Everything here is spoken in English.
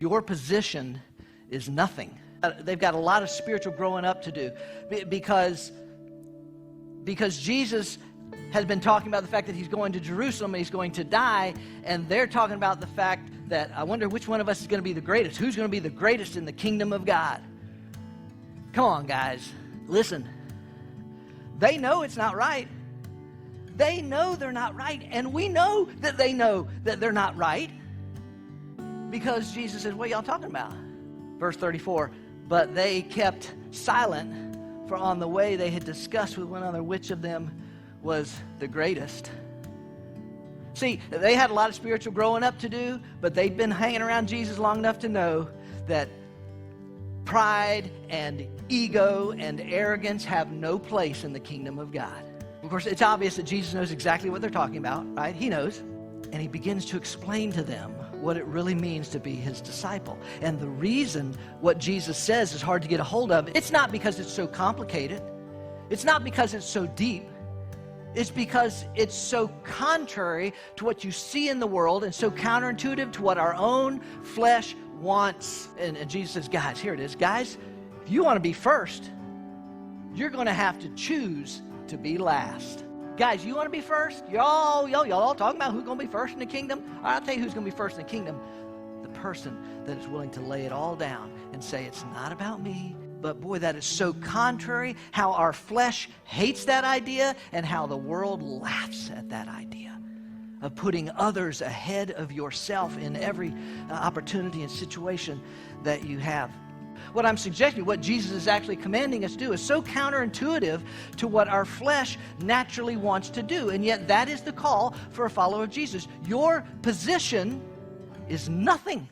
Your position is nothing. They've got a lot of spiritual growing up to do because Jesus has been talking about the fact that he's going to Jerusalem and he's going to die, and they're talking about the fact that I wonder which one of us is going to be the greatest. Who's going to be the greatest in the kingdom of God? Come on, guys. Listen. They know it's not right. They know they're not right, and we know that they know that they're not right because Jesus says, what are y'all talking about? Verse 34, but they kept silent, for on the way they had discussed with one another which of them was the greatest. See, they had a lot of spiritual growing up to do, but they'd been hanging around Jesus long enough to know that pride and ego and arrogance have no place in the kingdom of God. Of course, it's obvious that Jesus knows exactly what they're talking about, right? He knows. And he begins to explain to them what it really means to be his disciple. And the reason what Jesus says is hard to get a hold of, it's not because it's so complicated. It's not because it's so deep. It's because it's so contrary to what you see in the world and so counterintuitive to what our own flesh wants. And Jesus says, guys, here it is. Guys, if you want to be first, you're going to have to choose to be last. Guys, you want to be first? Y'all all talking about who's going to be first in the kingdom? All right, I'll tell you who's going to be first in the kingdom. The person that is willing to lay it all down and say, it's not about me. But boy, that is so contrary how our flesh hates that idea and how the world laughs at that idea of putting others ahead of yourself in every opportunity and situation that you have. What I'm suggesting, what Jesus is actually commanding us to do, is so counterintuitive to what our flesh naturally wants to do. And yet that is the call for a follower of Jesus. Your position is nothing.